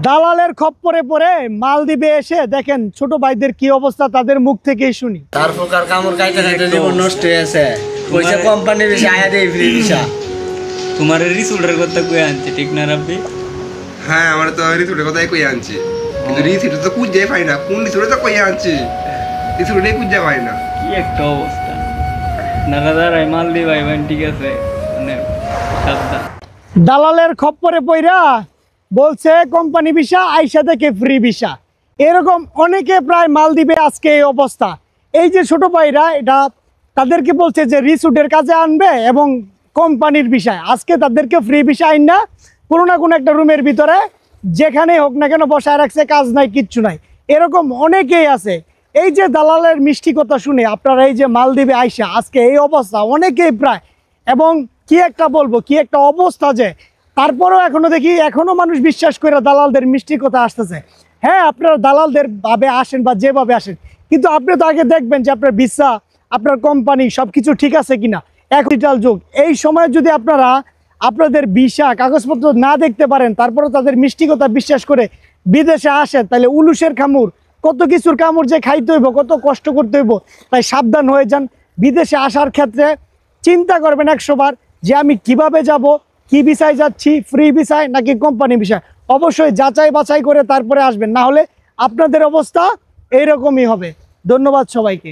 দালালের খপ্পরে পড়ে মালদ্বীপে এসে দেখেন ছোট ভাইদের কি অবস্থা, তাদের মুখ থেকেই শুনি। তার প্রকার কামড় খাইতে খাইতে জীবন নষ্ট হয়েছে। কইছে কোম্পানি বেশি আয়া দেই ফ্রি ভিসা। তোমার রিসুটের কথা কই আনছে ঠিক না রাব্বি? হ্যাঁ আমার তো রিসুটের কথাই কই আনছি, কিন্তু রিসুট তো খুঁজে পাই না। কোন রিসুটে তো কই আনছি, রিসুটে খুঁজে পাই না। কি একটা অবস্থা। নারাদারাই মালদ্বীপ আইবেন ঠিক আছে, মানে সাবধান। দালালের খপ্পরে পইরা বলছে কোম্পানি ভিসা, আইসা থেকে ফ্রি ভিসা। এরকম অনেকে প্রায় মালদ্বীপে আজকে এই অবস্থা। এই যে ছোট ভাইরা এটা তাদেরকে বলছে যে রিসুটের কাজে আনবে এবং কোম্পানির ভিসায় আজকে তাদেরকে ফ্রি ভিসা আইন না কোনো না কোনো একটা রুমের ভিতরে যেখানে হোক না কেন বসায় রাখছে, কাজ নাই কিচ্ছু নাই। এরকম অনেকেই আছে। এই যে দালালের মিষ্টি কথা শুনে আপনারা এই যে মালদ্বীপে আইসা আজকে এই অবস্থা অনেকেই প্রায়, এবং কি একটা বলবো, কি একটা অবস্থা যে তারপরেও এখনো দেখি এখনো মানুষ বিশ্বাস করে দালালদের মিষ্টি কথা আসতেছে। হ্যাঁ আপনারা দালালদের ভাবে আসেন বা যেভাবে আসেন, কিন্তু আপনি তো আগে দেখবেন যে আপনার ভিসা, আপনার কোম্পানি সবকিছু ঠিক আছে কিনা। এক ডিজিটাল যুগ, এই সময় যদি আপনারা আপনাদের ভিসা কাগজপত্র না দেখতে পারেন, তারপরেও তাদের মিষ্টি কথা বিশ্বাস করে বিদেশে আসেন, তাহলে উলুশের কামড়, কত কিছুর কামড় যে খাইতে হইব, কত কষ্ট করতে হইব। তাই সাবধান হয়ে যান। বিদেশে আসার ক্ষেত্রে চিন্তা করবেন 100 বার যে আমি কিভাবে যাব, কি ভিসায় যাচ্ছি, ফ্রি ভিসায় নাকি কোম্পানি ভিসায়। অবশ্যই যাচাই বাছাই করে তারপরে আসবেন, না হলে আপনাদের অবস্থা এইরকমই হবে। ধন্যবাদ সবাইকে।